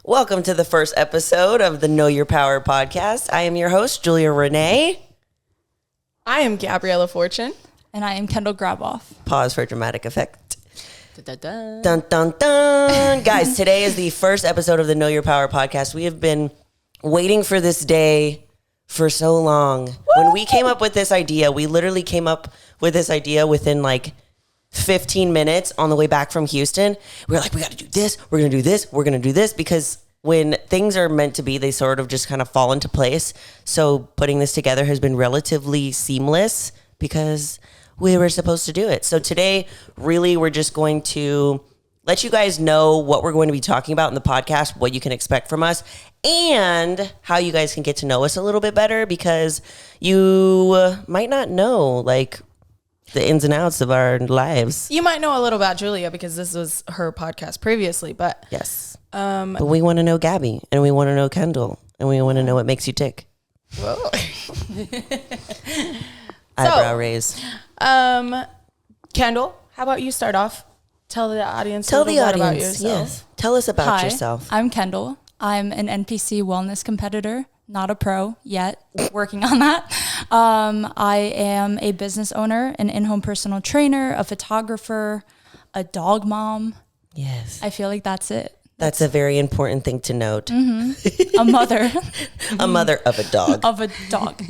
Welcome to the first episode of the Know Your Power podcast. I am your host, Julia Rene. I am Gabriella Fortune. And I am Kendall Graboff. Pause for dramatic effect. Dun, dun, dun, dun, dun. Guys, today is the first episode of the Know Your Power podcast. We have been waiting for this day for so long. Woo! When we came up with this idea, we literally came up with this idea within like 15 minutes on the way back from Houston. We were like, we got to do this. We're going to do this. We're going to do this, because when things are meant to be, they sort of just kind of fall into place. So putting this together has been relatively seamless because we were supposed to do it. So today, really, we're just going to let you guys know what we're going to be talking about in the podcast, what you can expect from us, and how you guys can get to know us a little bit better, because you might not know, like, the ins and outs of our lives. You might know a little about Julia because this was her podcast previously, but yes. But we want to know Gabby, and we want to know Kendall, and we want to know what makes you tick. Whoa. Eyebrow raise. Kendall, how about you start off? Tell the audience about yourself. Yes. Tell us about Hi, yourself. I'm Kendall. I'm an NPC wellness competitor, not a pro yet, working on that. I am a business owner, an in-home personal trainer, a photographer, a dog mom. Yes. I feel like that's it. That's a very important thing to note. Mm-hmm. A mother. A mother of a dog. Of a dog.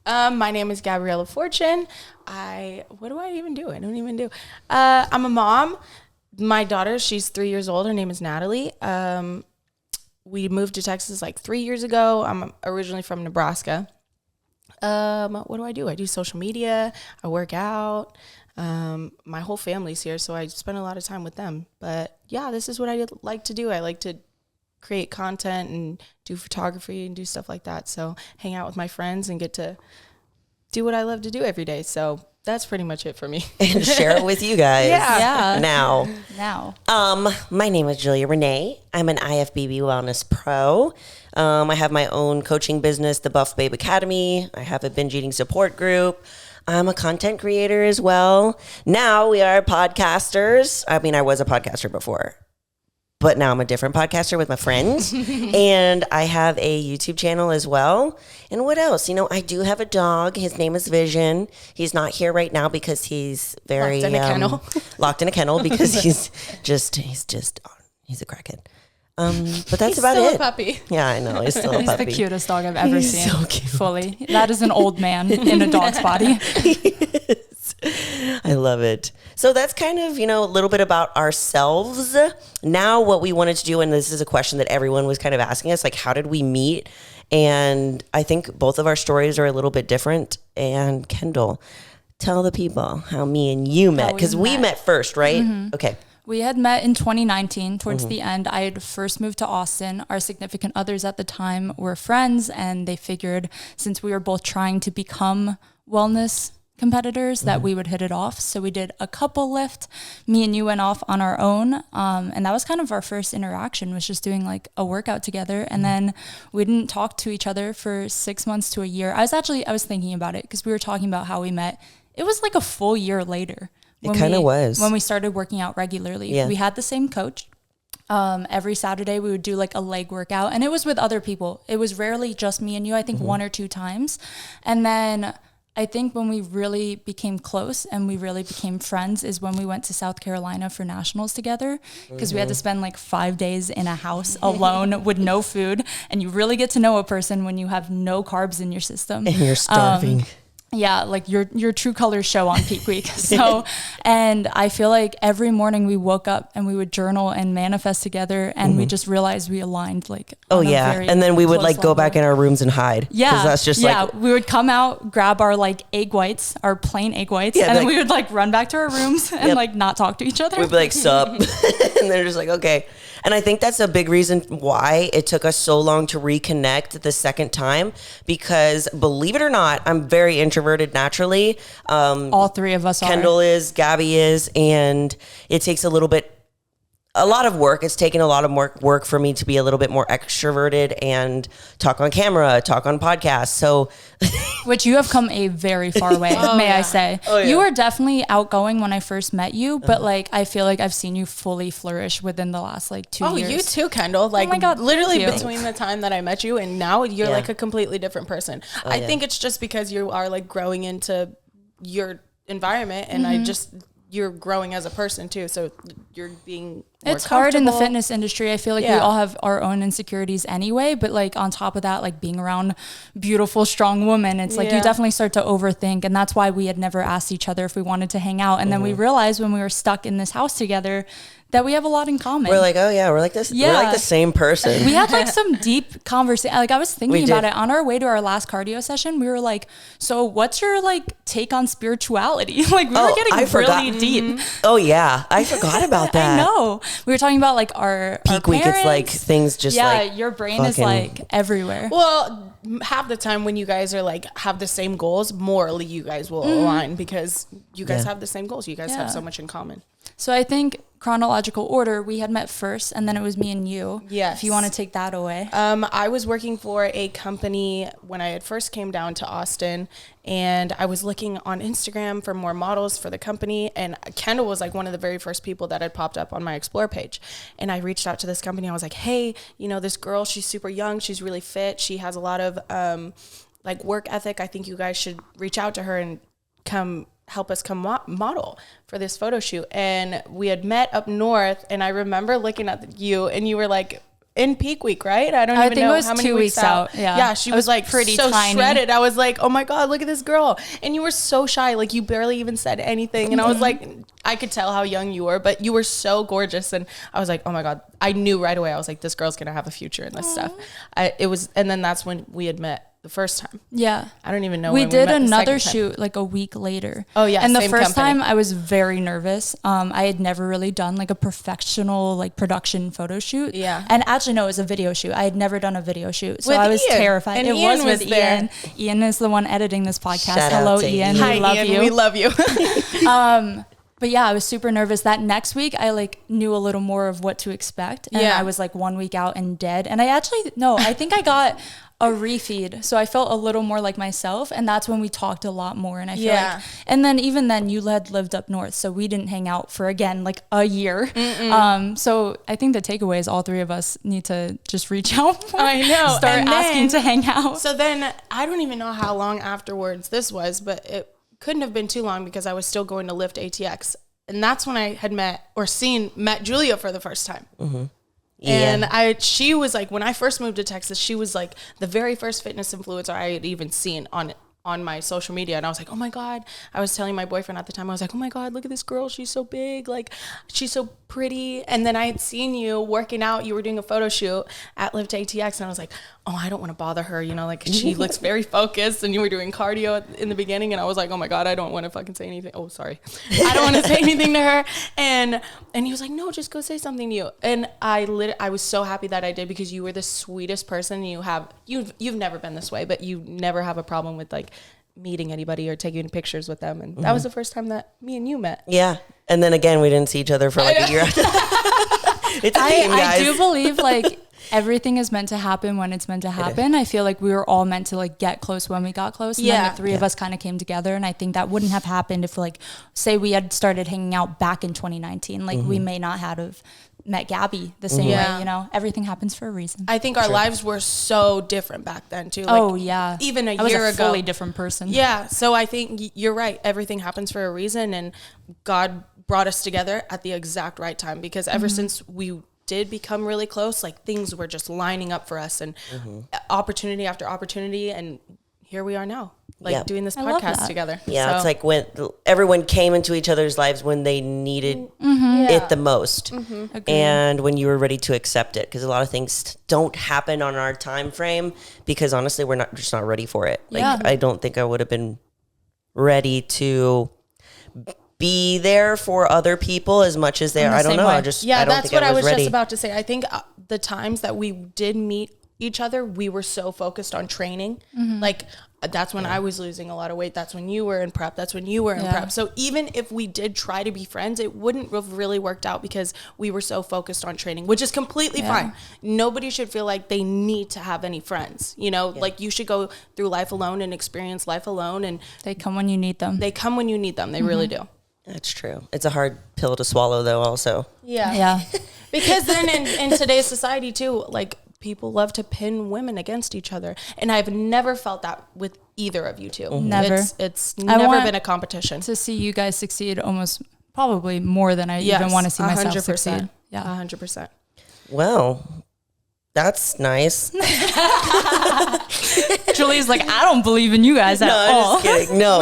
My name is Gabriella Fortune. What do I even do? I don't even do. I'm a mom. My daughter, she's 3 years old. Her name is Natalie. We moved to Texas like 3 years ago. I'm originally from Nebraska. What do? I do social media. I work out. My whole family's here, so I spend a lot of time with them. But yeah, this is what I like to do. I like to create content and do photography and do stuff like that. So hang out with my friends and get to do what I love to do every day. So that's pretty much it for me. And share it with you guys. Yeah. Now. My name is Julia Rene. I'm an IFBB Wellness Pro. I have my own coaching business, the Buff Babe Academy. I have a binge eating support group. I'm a content creator as well. Now we are podcasters. I mean, I was a podcaster before, but now I'm a different podcaster with my friends. And I have a YouTube channel as well. And what else? You know, I do have a dog. His name is Vision. He's not here right now because he's very locked in a kennel because he's a crackhead. But that's about it. He's still a puppy. Yeah, I know. He's still a puppy. He's the cutest dog I've ever seen. So cute. Fully. That is an old man in a dog's body. He is. I love it. So that's kind of, a little bit about ourselves. Now what we wanted to do, and this is a question that everyone was kind of asking us, like, how did we meet? And I think both of our stories are a little bit different. And Kendall, tell the people how me and you met, because we met first, right? Mm-hmm. Okay. We had met in 2019 towards the end. I had first moved to Austin. Our significant others at the time were friends, and they figured since we were both trying to become wellness competitors that we would hit it off. So we did a couple lift. Me and you went off on our own. And that was kind of our first interaction, was just doing like a workout together. And then we didn't talk to each other for 6 months to a year. I was thinking about it because we were talking about how we met. It was like a full year later. It kind of was. When we started working out regularly. Yeah. We had the same coach. Every Saturday we would do like a leg workout, and it was with other people. It was rarely just me and you, I think 1 or 2 times. And then I think when we really became close and we really became friends is when we went to South Carolina for nationals together, because we had to spend like 5 days in a house alone with no food. And you really get to know a person when you have no carbs in your system. And you're starving. Yeah, like your true colors show on peak week. So, and I feel like every morning we woke up and we would journal and manifest together, and we just realized we aligned like. Oh yeah, and then we would like go back in our rooms and hide. Yeah, that's just like we would come out, grab our like egg whites, our plain egg whites, and then we would like run back to our rooms and like not talk to each other. We'd be like, "Sup," and they're just like, "Okay." And I think that's a big reason why it took us so long to reconnect the second time, because believe it or not, I'm very introverted naturally. All three of us Kendall is, Gabby is, and it takes a little bit a lot of work. It's taken a lot of more work for me to be a little bit more extroverted and talk on camera, talk on podcasts. So, which you have come a very far way, I say. You were definitely outgoing when I first met you, but like I feel like I've seen you fully flourish within the last like 2 years. Oh, you too, Kendall. Like, oh my God, literally between the time that I met you and now, you're like a completely different person. I think it's just because you are like growing into your environment, and you're growing as a person too, so you're being more it's hard in the fitness industry. I feel like we all have our own insecurities anyway, but like on top of that, like being around beautiful, strong women, it's like you definitely start to overthink, and that's why we had never asked each other if we wanted to hang out, and then we realized when we were stuck in this house together that we have a lot in common. We're like, oh yeah, we're like this. Yeah. We're like the same person. We had like some deep conversation. Like I was thinking about it on our way to our last cardio session. We were like, so what's your like take on spirituality? Like we were getting really deep. Oh yeah, I forgot about that. I know. We were talking about like our peak week. It's like things just like your brain is like everywhere. Well, half the time when you guys are like have the same goals, morally you guys will align because you guys have the same goals. You guys have so much in common. So I think chronological order, we had met first and then it was me and you. Yes. If you want to take that away. I was working for a company when I had first came down to Austin, and I was looking on Instagram for more models for the company, and Kendall was like one of the very first people that had popped up on my Explore page. And I reached out to this company. I was like, hey, you know, this girl, she's super young. She's really fit. She has a lot of like work ethic. I think you guys should reach out to her and help us come model for this photo shoot. And we had met up north, and I remember looking at you, and you were like in peak week, right? I don't even know how many weeks out. Yeah, she was like pretty so tiny. Shredded. I was like, oh my God, look at this girl. And you were so shy, like you barely even said anything. And I was like, I could tell how young you were, but you were so gorgeous. And I was like, oh my God, I knew right away. I was like, this girl's gonna have a future in this stuff. And then that's when we had met the first time. Yeah. I don't even know we when did we met another shoot like a week later. Oh yeah. And the first time I was very nervous. I had never really done like a professional like production photo shoot. Yeah. And actually no, it was a video shoot. I had never done a video shoot. So I was terrified. And it Ian was with Ian. Ian is the one editing this podcast. Hello Ian. Hi, we love Ian. you. We love you. But yeah, I was super nervous. That next week, I like knew a little more of what to expect. And I was like 1 week out and dead. And I think I got a refeed. So I felt a little more like myself. And that's when we talked a lot more. And I feel like, and then even then you had lived up north. So we didn't hang out for again, like a year. So I think the takeaway is all three of us need to just reach out. I know. Start asking to hang out. So then I don't even know how long afterwards this was, but it couldn't have been too long because I was still going to lift ATX. And that's when I had met Julia for the first time. Mm-hmm. Yeah. And she was like, when I first moved to Texas, she was like the very first fitness influencer I had even seen on my social media. And I was like, oh my God. I was telling my boyfriend at the time, I was like, oh my God, look at this girl. She's so big. Like, she's so pretty. And then I had seen you working out. You were doing a photo shoot at Lift ATX. And I was like, oh, I don't want to bother her. You know, like she looks very focused, and you were doing cardio in the beginning. And I was like, oh my God, I don't want to fucking say anything. Oh, sorry. I don't want to say anything to her. And he was like, no, just go say something to you. And I was so happy that I did, because you were the sweetest person. You've never been this way, but you never have a problem with like meeting anybody or taking pictures with them. And that was the first time that me and you met. Yeah. And then again, we didn't see each other for like a year after that. It's a theme, guys. I do believe like everything is meant to happen when it's meant to happen. I feel like we were all meant to like get close when we got close. And then the three of us kind of came together. And I think that wouldn't have happened if like, say we had started hanging out back in 2019. Like we may not have met Gabby the same way, you know, everything happens for a reason. I think our lives were so different back then too. Like, even a year ago. Fully different person. Yeah. So I think you're right. Everything happens for a reason, and God brought us together at the exact right time, because ever since we did become really close, like things were just lining up for us, and opportunity after opportunity. And here we are now, like doing this podcast together. Yeah. So. It's like when everyone came into each other's lives when they needed it the most, and when you were ready to accept it, because a lot of things don't happen on our time frame, because honestly, we're just not ready for it. Like, I don't think I would have been ready to be there for other people as much as they are. I don't know. That's what I was just about to say. I think the times that we did meet each other, we were so focused on training. Like that's when I was losing a lot of weight. That's when you were in prep. That's when you were in prep. So even if we did try to be friends, it wouldn't have really worked out because we were so focused on training, which is completely fine. Nobody should feel like they need to have any friends. You know, like you should go through life alone and experience life alone. And they come when you need them. They come when you need them. They really do. That's true. It's a hard pill to swallow, though, also. Yeah. Because then in today's society, too, like, people love to pin women against each other. And I've never felt that with either of you two. Never. It's never been a competition. To see you guys succeed almost probably more than I even want to see myself 100%. succeed. Yeah, 100%. Well, that's nice. Julie's like, I don't believe in you guys at all. I'm just kidding. No,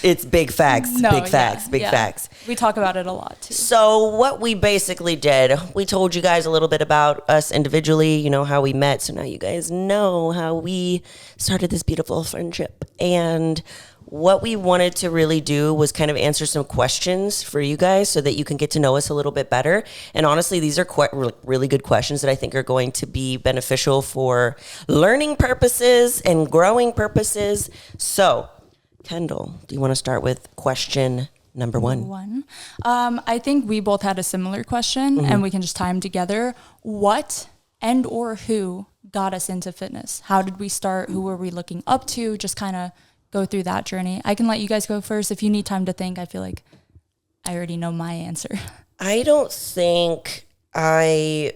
it's big facts. Big facts. We talk about it a lot too. So what we basically did, we told you guys a little bit about us individually, you know, how we met. So now you guys know how we started this beautiful friendship. And what we wanted to really do was kind of answer some questions for you guys so that you can get to know us a little bit better. And honestly, these are quite really good questions that I think are going to be beneficial for learning purposes and growing purposes. So, Kendall, do you want to start with question number one? I think we both had a similar question and we can just tie them together. What and or who got us into fitness? How did we start? Who were we looking up to? Just kind of go through that journey. I can let you guys go first. If you need time to think, I feel like I already know my answer. I don't think I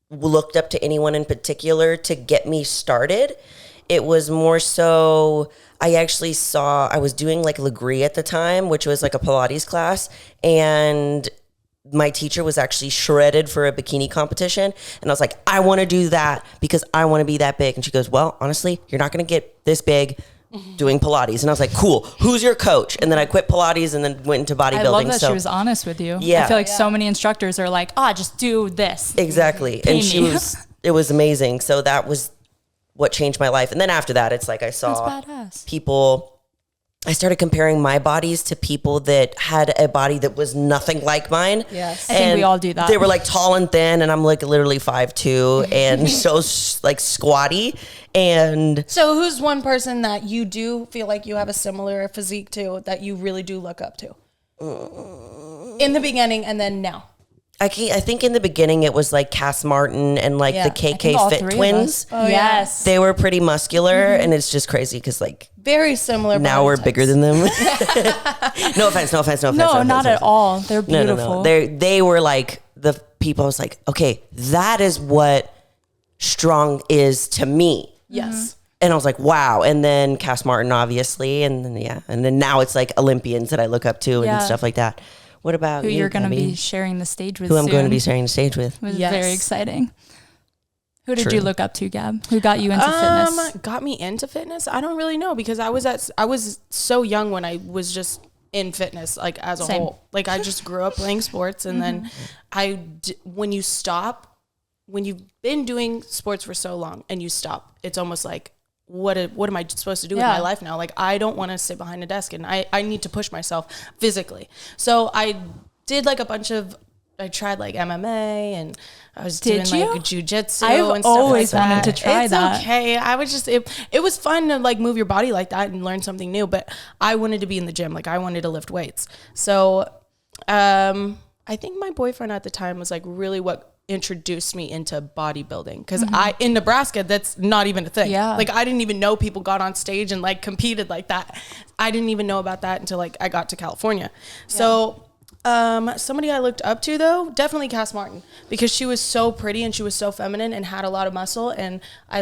looked up to anyone in particular to get me started. It was more so, I was doing like Legree at the time, which was like a Pilates class, and my teacher was actually shredded for a bikini competition. And I was like, I want to do that because I want to be that big. And she goes, well, honestly, you're not going to get this big doing Pilates. And I was like, cool, who's your coach? And then I quit Pilates and then went into bodybuilding. I love that she was honest with you. Yeah. I feel like so many instructors are like, just do this. Exactly. And it was amazing. So that was what changed my life. And then after that, it's like I saw people, I started comparing my bodies to people that had a body that was nothing like mine. Yes. I think we all do that. They were like tall and thin, and I'm like literally 5'2" and so like squatty. And so who's one person that you do feel like you have a similar physique to that you really do look up to? In the beginning and then now. I think in the beginning it was like Cass Martin and like the KK Fit twins. Oh, yes. They were pretty muscular, and it's just crazy because like very similar. Now we're bigger than them. No offense. No, not at all. They're beautiful. No. They were like the people. I was like, okay, that is what strong is to me. Yes. And I was like, wow. And then Cass Martin, obviously, and then now it's like Olympians that I look up to and stuff like that. What about who you, you're going to Gabby? be sharing the stage with? Who I'm going to be sharing the stage with? It was very exciting. Who did you look up to, Gab? Who got you into fitness? Got me into fitness? I don't really know because I was so young when I was just in fitness, like as a whole. Like I just grew up playing sports, and then when you've been doing sports for so long and you stop, it's almost like, what am I supposed to do with my life now? Like, I don't want to sit behind a desk, and I need to push myself physically. So I did like I tried like MMA, and I was doing like jujitsu. I've always wanted to try that. It's okay. I was just, it was fun to like move your body like that and learn something new, but I wanted to be in the gym. Like I wanted to lift weights. So, I think my boyfriend at the time was like really what introduced me into bodybuilding, because in Nebraska that's not even a thing. Like I didn't even know people got on stage and like competed like that. I didn't even know about that until like I got to California. So somebody I looked up to though, definitely Cass Martin, because she was so pretty and she was so feminine and had a lot of muscle, and I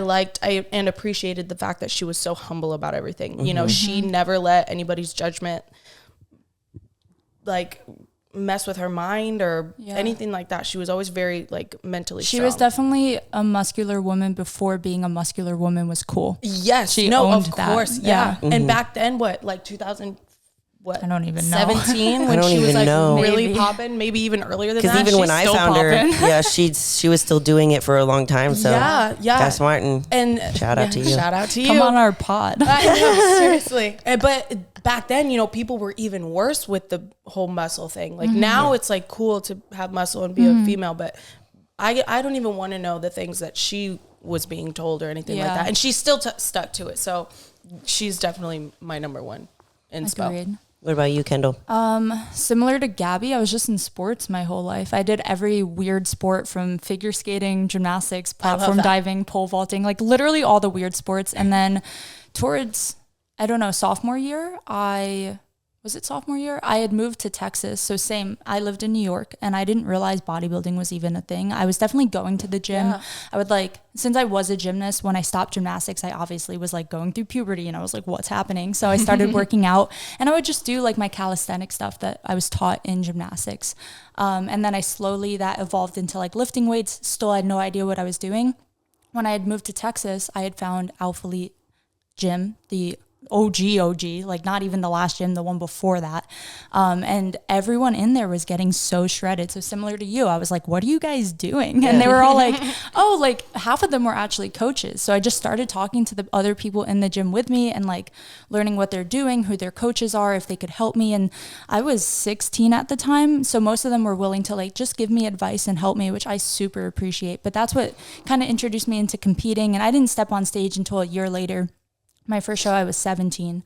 appreciated the fact that she was so humble about everything. You know, she never let anybody's judgment like mess with her mind or anything like that. She was always very like mentally strong. She was definitely a muscular woman before being a muscular woman was cool. Yes. She owned of course. that. Yeah. And back then, like 2000, I don't even know. 17 when she was like really popping, maybe even earlier than that. Because even when I found her, she was still doing it for a long time. So yeah. Cass Martin, and shout out to you. Shout out to you. Come on our pod. I know, seriously. But back then, you know, people were even worse with the whole muscle thing. Like now it's like cool to have muscle and be a female, but I don't even want to know the things that she was being told or anything like that. And she's still stuck to it. So she's definitely my number one inspo. Agreed. What about you, Kendall? Similar to Gabby, I was just in sports my whole life. I did every weird sport from figure skating, gymnastics, platform diving, pole vaulting, like literally all the weird sports. And then towards, I don't know, sophomore year, I had moved to Texas. So same, I lived in New York and I didn't realize bodybuilding was even a thing. I was definitely going to the gym. Yeah. I would since I was a gymnast, when I stopped gymnastics, I obviously was going through puberty and I was like, what's happening? So I started working out and I would just do my calisthenic stuff that I was taught in gymnastics. And then that evolved into lifting weights. Still had no idea what I was doing. When I had moved to Texas, I had found Alpha Elite Gym, the OG, not even the last gym, the one before that. And everyone in there was getting so shredded. So similar to you, I was like, what are you guys doing? And they were all like, half of them were actually coaches. So I just started talking to the other people in the gym with me and learning what they're doing, who their coaches are, if they could help me. And I was 16 at the time. So most of them were willing to just give me advice and help me, which I super appreciate. But that's what kind of introduced me into competing. And I didn't step on stage until a year later. My first show, I was 17,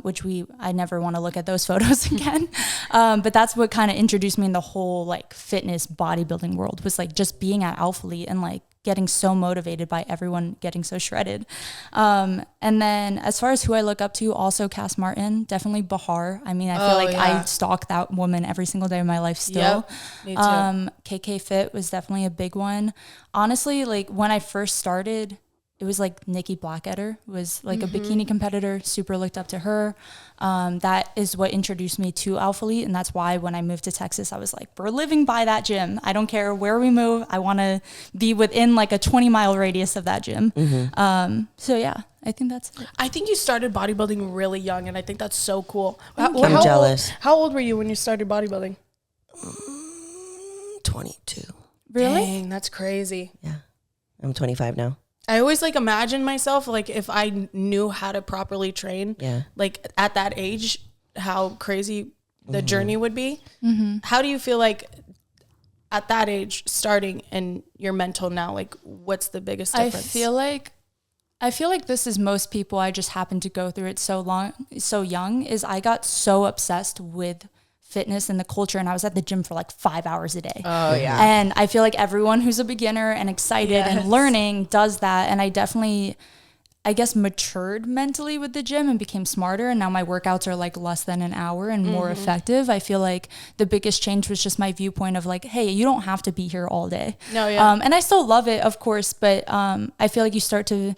which I never want to look at those photos again. But that's what kind of introduced me in the whole fitness bodybuilding world, was just being at Alpha Elite and getting so motivated by everyone getting so shredded. And then as far as who I look up to, also Cass Martin, definitely Bahar. I mean, I feel I stalk that woman every single day of my life still. Yep, me too. KK Fit was definitely a big one. Honestly, when I first started, it was Nikki Blackadder was a bikini competitor, super looked up to her. That is what introduced me to Alpha Elite. And that's why when I moved to Texas, I was we're living by that gym. I don't care where we move. I want to be within a 20-mile radius of that gym. So yeah, I think that's it. I think you started bodybuilding really young. And I think that's so cool. I'm jealous. How old were you when you started bodybuilding? 22. Really? Dang, that's crazy. Yeah. I'm 25 now. I always imagine myself if I knew how to properly train, at that age, how crazy the journey would be. How do you feel at that age starting and your mental now? What's the biggest difference? I feel like this is most people. I just happened to go through it so young. Is I got so obsessed with fitness and the culture, and I was at the gym for 5 hours a day. Oh yeah. And I feel everyone who's a beginner and excited and learning does that. And I definitely, I guess, matured mentally with the gym and became smarter. And now my workouts are less than an hour and more effective. I feel the biggest change was just my viewpoint of hey, you don't have to be here all day. No, yeah. And I still love it, of course, but I feel you start to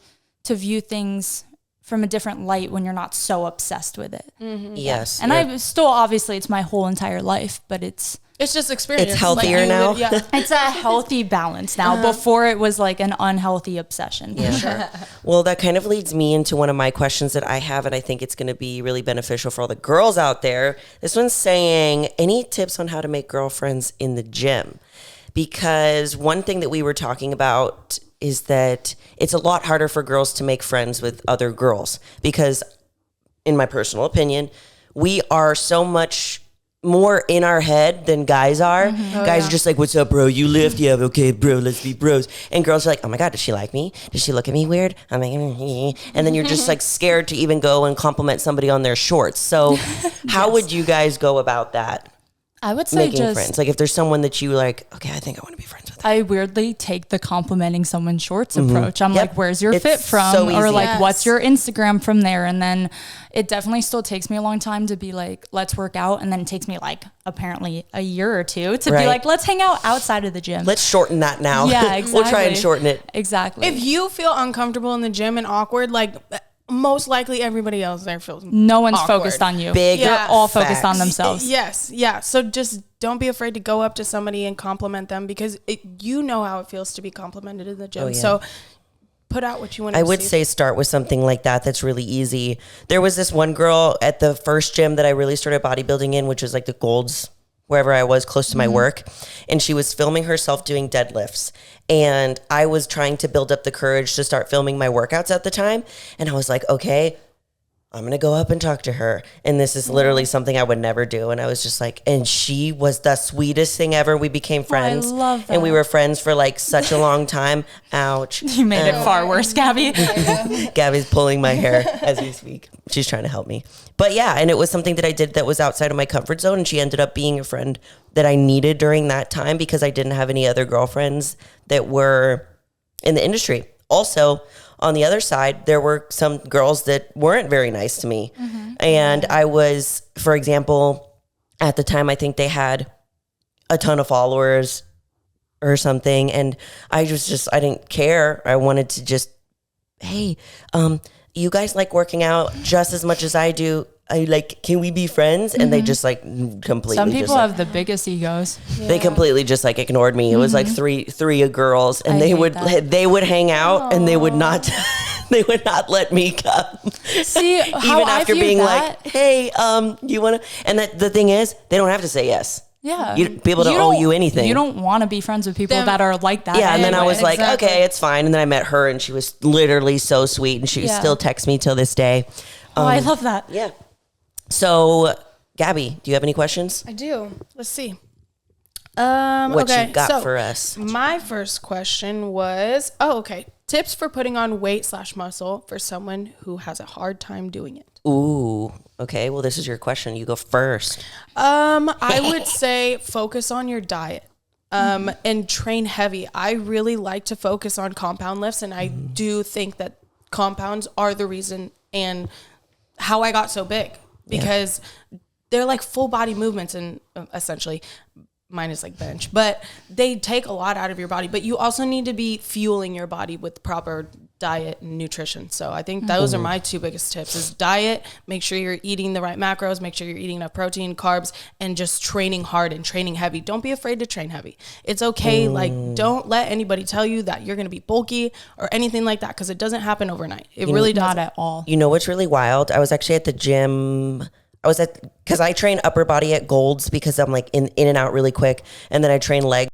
view things from a different light when you're not so obsessed with it. Yes. And I still, obviously it's my whole entire life, but it's just experience. It's healthier now. It's a healthy balance now. Before it was an unhealthy obsession. Yeah, sure. Well, that kind of leads me into one of my questions that I have, and I think it's going to be really beneficial for all the girls out there. This one's saying, any tips on how to make girlfriends in the gym? Because one thing that we were talking about is that it's a lot harder for girls to make friends with other girls because, in my personal opinion, we are so much more in our head than guys are. Guys are just what's up, bro? You lift? Yeah, okay, bro, let's be bros. And girls are oh my God, does she like me? Does she look at me weird? I'm and then you're just scared to even go and compliment somebody on their shorts. So how would you guys go about that? I would say making friends. If there's someone that you okay, I think I want to be friends with. I weirdly take the complimenting someone's shorts approach. I'm where's your fit from? So or what's your Instagram from there? And then it definitely still takes me a long time to be let's work out. And then it takes me apparently a year or two to be let's hang out outside of the gym. Let's shorten that now. Yeah, exactly. We'll try and shorten it. Exactly. If you feel uncomfortable in the gym and awkward, most likely everybody else there feels no one's awkward. Focused on you. They're all focused on themselves. Yes. Yeah. So just don't be afraid to go up to somebody and compliment them because you know how it feels to be complimented in the gym. So put out what you want to I would say start with something like that. That's really easy. There was this one girl at the first gym that I really started bodybuilding in, which was the Golds, wherever I was close to my work. And she was filming herself doing deadlifts. And I was trying to build up the courage to start filming my workouts at the time. And I was okay, I'm going to go up and talk to her. And this is literally something I would never do. And I was just like, and she was the sweetest thing ever. We became friends. I love that. And we were friends for like such a long time. Ouch. You made it far worse, Gabby. Gabby's pulling my hair as we speak. She's trying to help me. But yeah, and it was something that I did that was outside of my comfort zone. And she ended up being a friend that I needed during that time because I didn't have any other girlfriends that were in the industry. Also, on the other side, there were some girls that weren't very nice to me. And I was, for example, at the time, I think they had a ton of followers or something. And I didn't care. I wanted to just, hey, you guys like working out just as much as I do. Can we be friends? And they just like completely. Some people just, like, have the biggest egos. They completely just like ignored me. It was like three girls, and they would hang out, and they would not they would not let me come. See, how even after I view being that, like, hey, you want to? And the thing is, they don't have to say yes. yeah, People don't owe you anything. You don't want to be friends with people that are like that. Yeah, and then I was like, exactly. okay, it's fine. And then I met her, and she was literally so sweet, and she still texts me till this day. I love that. Yeah. So, Gabby, do you have any questions? I do. Let's see. What okay, you got so for us? My first question was, tips for putting on weight/muscle for someone who has a hard time doing it. Ooh, okay. Well, this is your question. You go first. I would say focus on your diet. And train heavy. I really like to focus on compound lifts, and I do think that compounds are the reason and how I got so big, because they're like full body movements, and essentially mine is like bench, but they take a lot out of your body. But you also need to be fueling your body with proper diet and nutrition. So I think those are my two biggest tips: is diet, make sure you're eating the right macros, make sure you're eating enough protein, carbs, and just training hard and training heavy. Don't be afraid to train heavy. It's okay. Like, don't let anybody tell you that you're going to be bulky or anything like that, because it doesn't happen overnight. It really doesn't. Not at all. You know what's really wild? I was actually at the gym. Because I train upper body at Gold's because I'm like in and out really quick. And then I train legs